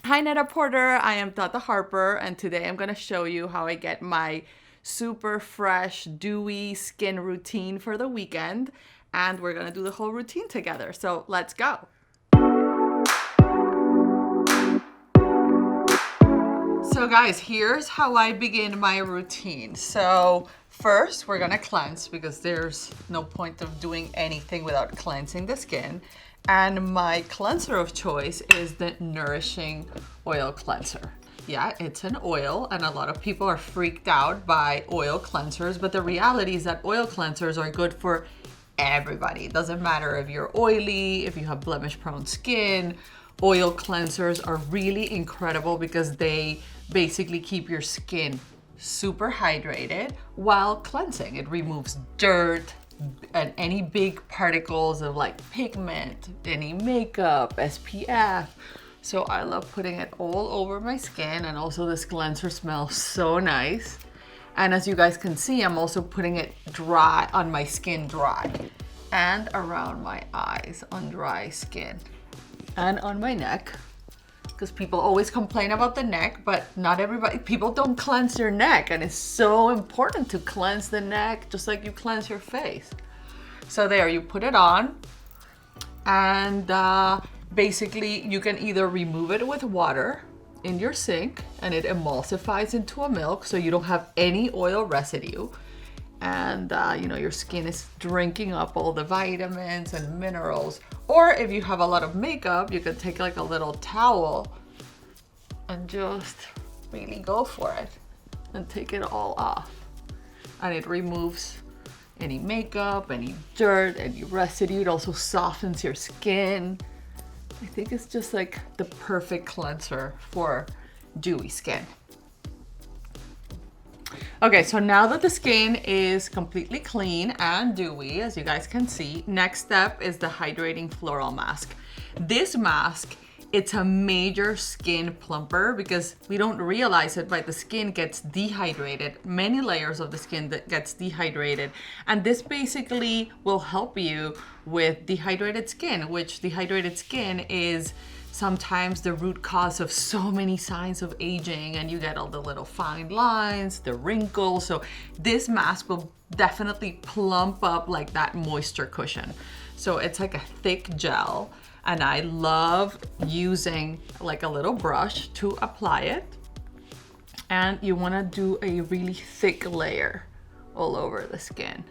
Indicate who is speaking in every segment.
Speaker 1: Hi Netta Porter, I am Tata Harper, and today I'm gonna show you how I get my super fresh, dewy skin routine for the weekend, and we're gonna do the whole routine together, so let's go. So guys, here's how I begin my routine. So first, we're gonna cleanse because there's no point of doing anything without cleansing the skin. And my cleanser of choice is the Nourishing Oil Cleanser. Yeah, it's an oil, and a lot of people are freaked out by oil cleansers, but the reality is that oil cleansers are good for everybody. It doesn't matter if you're oily, if you have blemish-prone skin. Oil cleansers are really incredible because they basically keep your skin super hydrated while cleansing. It removes dirt and any big particles of like pigment, any makeup, SPF. So I love putting it all over my skin, and also this cleanser smells so nice. And as you guys can see, I'm also putting it dry on my skin, dry, and around my eyes on dry skin, and on my neck, because people always complain about the neck, but not everybody, people don't cleanse their neck, and it's so important to cleanse the neck just like you cleanse your face. So there, you put it on, and basically you can either remove it with water in your sink and it emulsifies into a milk so you don't have any oil residue, and you know, your skin is drinking up all the vitamins and minerals. Or if you have a lot of makeup, you can take like a little towel and just really go for it and take it all off. And it removes any makeup, any dirt, any residue. It also softens your skin. I think it's just like the perfect cleanser for dewy skin. Okay, so now that the skin is completely clean and dewy, as you guys can see, next step is the Hydrating Floral Mask. This mask, it's a major skin plumper because we don't realize it, but the skin gets dehydrated. Many layers of the skin that gets dehydrated. And this basically will help you with dehydrated skin, which dehydrated skin is sometimes the root cause of so many signs of aging, and you get all the little fine lines, the wrinkles. So this mask will definitely plump up like that moisture cushion. So it's like a thick gel, and I love using like a little brush to apply it. And you wanna do a really thick layer all over the skin.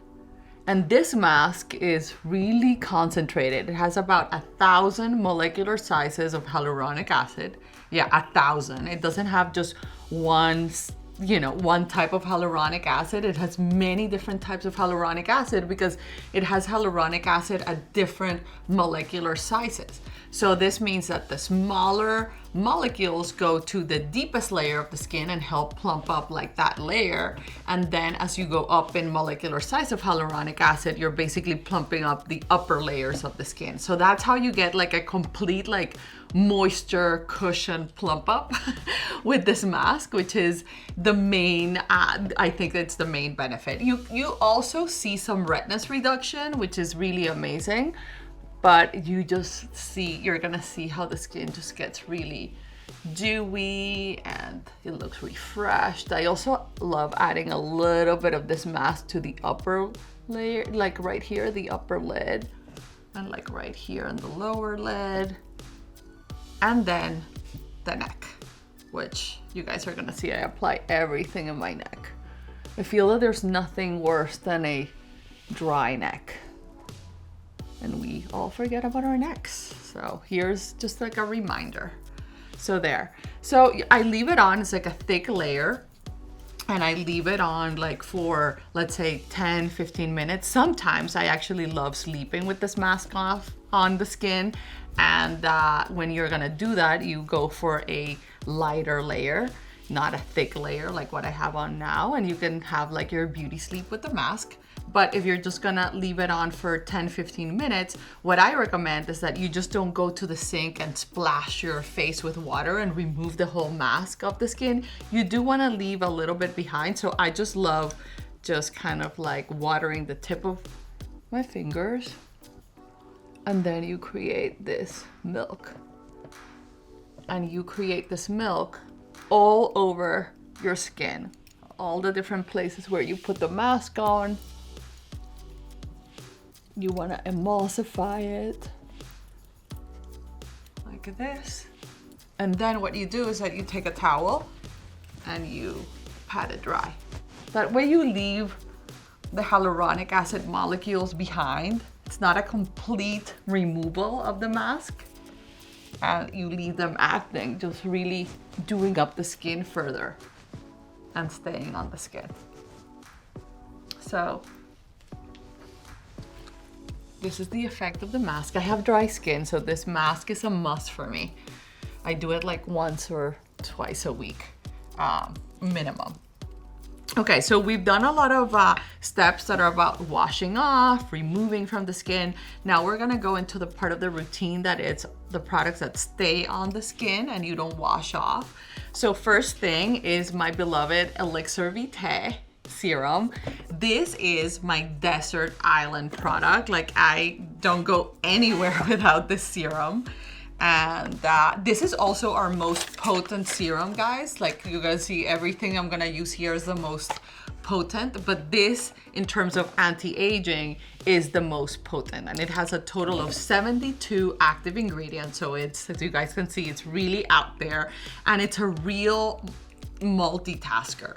Speaker 1: And this mask is really concentrated. It has about 1,000 molecular sizes of hyaluronic acid. Yeah, 1,000. It doesn't have just one type of hyaluronic acid. It has many different types of hyaluronic acid because it has hyaluronic acid at different molecular sizes. So this means that the smaller molecules go to the deepest layer of the skin and help plump up like that layer. And then as you go up in molecular size of hyaluronic acid, you're basically plumping up the upper layers of the skin. So that's how you get like a complete like moisture cushion plump up with this mask, which is the main, I think it's the main benefit. You also see some redness reduction, which is really amazing. But you're gonna see how the skin just gets really dewy and it looks refreshed. I also love adding a little bit of this mask to the upper layer, like right here, the upper lid, and like right here on the lower lid, and then the neck, which you guys are gonna see I apply everything in my neck. I feel that there's nothing worse than a dry neck, and we all forget about our necks. So here's just like a reminder. So there. So I leave it on, it's like a thick layer, and I leave it on like for, let's say 10, 15 minutes. Sometimes I actually love sleeping with this mask off on the skin. And when you're gonna do that, you go for a lighter layer, not a thick layer like what I have on now. And you can have like your beauty sleep with the mask. But if you're just gonna leave it on for 10, 15 minutes, what I recommend is that you just don't go to the sink and splash your face with water and remove the whole mask of the skin. You do wanna leave a little bit behind. So I just love just kind of like watering the tip of my fingers, and then you create this milk. And you create this milk all over your skin, all the different places where you put the mask on. You want to emulsify it like this. And then what you do is that you take a towel and you pat it dry. That way you leave the hyaluronic acid molecules behind. It's not a complete removal of the mask. And you leave them acting, just really doing up the skin further and staying on the skin. So this is the effect of the mask. I have dry skin, so this mask is a must for me. I do it like once or twice a week, minimum. Okay, so we've done a lot of steps that are about washing off, removing from the skin. Now we're gonna go into the part of the routine that it's the products that stay on the skin and you don't wash off. So first thing is my beloved Elixir Vitae serum. This is my desert island product. Like, I don't go anywhere without this serum. And this is also our most potent serum, guys. Like, you guys see, everything I'm gonna use here is the most potent, but this, in terms of anti-aging, is the most potent. And it has a total of 72 active ingredients. So it's, as you guys can see, it's really out there, and it's a real multitasker.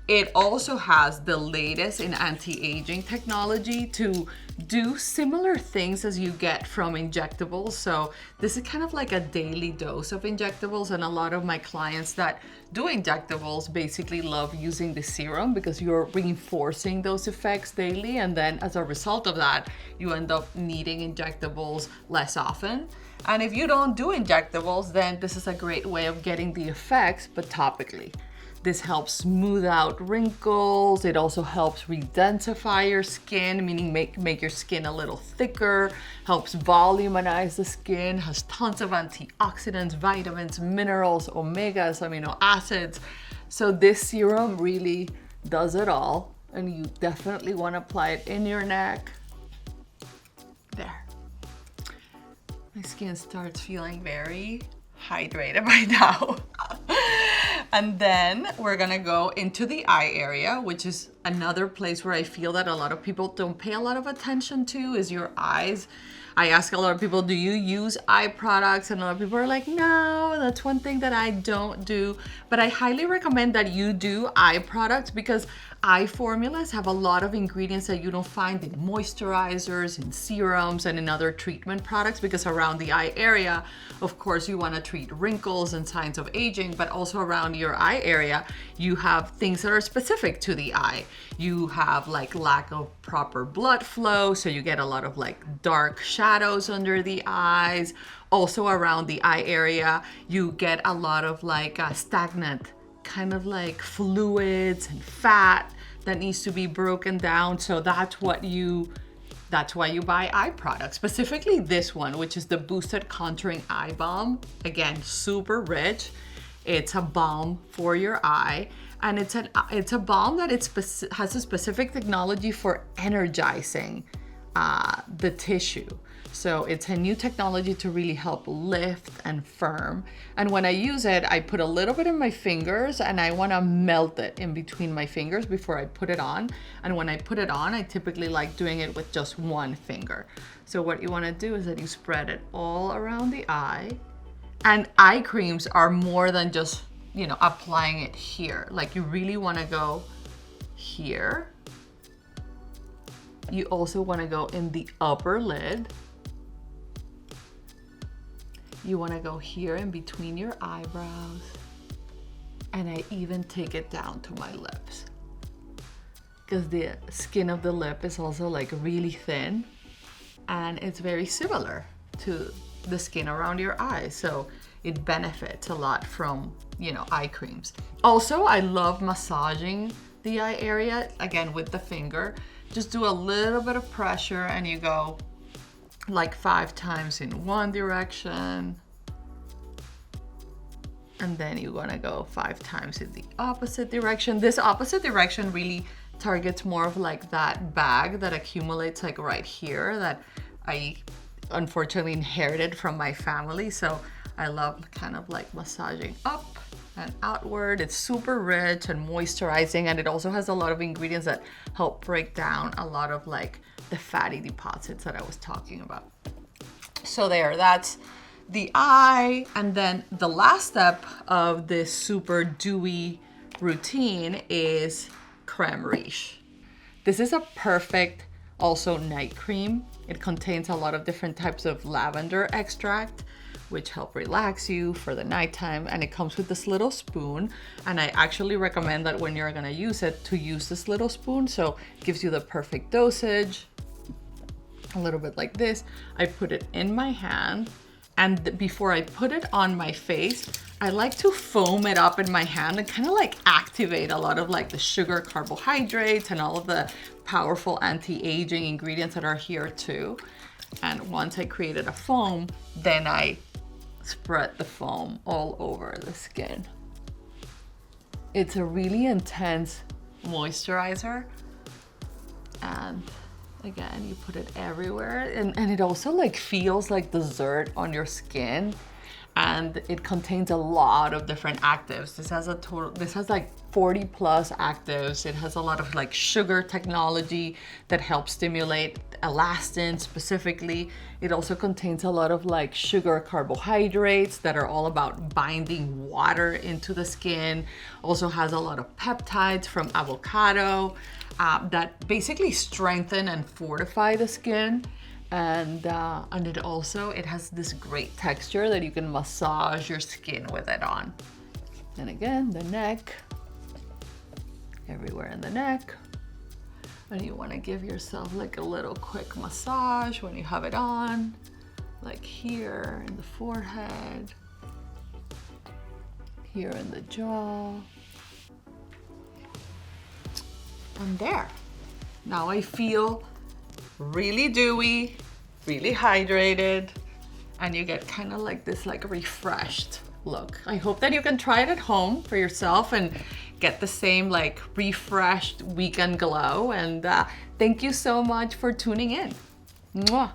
Speaker 1: It also has the latest in anti-aging technology to do similar things as you get from injectables. So this is kind of like a daily dose of injectables, and a lot of my clients that do injectables basically love using the serum because you're reinforcing those effects daily, and then as a result of that, you end up needing injectables less often. And if you don't do injectables, then this is a great way of getting the effects, but topically. This helps smooth out wrinkles. It also helps redensify your skin, meaning make your skin a little thicker, helps voluminize the skin, has tons of antioxidants, vitamins, minerals, omegas, amino acids. So this serum really does it all, and you definitely want to apply it in your neck. There. My skin starts feeling very hydrated by now. And then we're gonna go into the eye area, which is another place where I feel that a lot of people don't pay a lot of attention to, is your eyes. I ask a lot of people, do you use eye products? And a lot of people are like, no, that's one thing that I don't do. But I highly recommend that you do eye products, because eye formulas have a lot of ingredients that you don't find in moisturizers, in serums, and in other treatment products, because around the eye area, of course, you want to treat wrinkles and signs of aging, but also around your eye area, you have things that are specific to the eye. You have like lack of proper blood flow, so you get a lot of like dark shadows under the eyes. Also around the eye area, you get a lot of like stagnant kind of like fluids and fat that needs to be broken down. So that's why you buy eye products, specifically this one, which is the Boosted Contouring Eye Balm. Again, super rich. It's a balm for your eye, and it's a balm that has a specific technology for energizing the tissue. So it's a new technology to really help lift and firm. And when I use it, I put a little bit in my fingers, and I want to melt it in between my fingers before I put it on. And when I put it on, I typically like doing it with just one finger. So what you want to do is that you spread it all around the eye. And eye creams are more than just, you know, applying it here. Like, you really want to go here. You also want to go in the upper lid. You want to go here in between your eyebrows. And I even take it down to my lips, because the skin of the lip is also like really thin, and it's very similar to the skin around your eyes. So it benefits a lot from, you know, eye creams. Also, I love massaging the eye area, again, with the finger. Just do a little bit of pressure, and you go like 5 times in one direction, and then you want to go 5 times in the opposite direction. This opposite direction really targets more of like that bag that accumulates like right here that I unfortunately inherited from my family. So I love kind of like massaging up and outward. It's super rich and moisturizing, and it also has a lot of ingredients that help break down a lot of like the fatty deposits that I was talking about. So there, that's the eye. And then the last step of this super dewy routine is Crème Riche. This is a perfect also night cream. It contains a lot of different types of lavender extract, which help relax you for the nighttime. And it comes with this little spoon. And I actually recommend that when you're gonna use it, to use this little spoon. So it gives you the perfect dosage. A little bit like this. I put it in my hand, and before I put it on my face, I like to foam it up in my hand and kind of like activate a lot of like the sugar, carbohydrates, and all of the powerful anti-aging ingredients that are here too. And once I created a foam, then I spread the foam all over the skin. It's a really intense moisturizer, and again, you put it everywhere, and it also like feels like dessert on your skin, and it contains a lot of different actives. This has like 40 plus actives. It has a lot of like sugar technology that helps stimulate elastin specifically. It also contains a lot of like sugar carbohydrates that are all about binding water into the skin. Also has a lot of peptides from avocado that basically strengthen and fortify the skin. And it has this great texture that you can massage your skin with it on. And again, the neck, everywhere in the neck. And you want to give yourself like a little quick massage when you have it on, like here in the forehead, here in the jaw. And there. Now I feel really dewy, really hydrated, and you get kind of like this like refreshed look. I hope that you can try it at home for yourself and get the same like refreshed weekend glow. And thank you so much for tuning in. Mwah.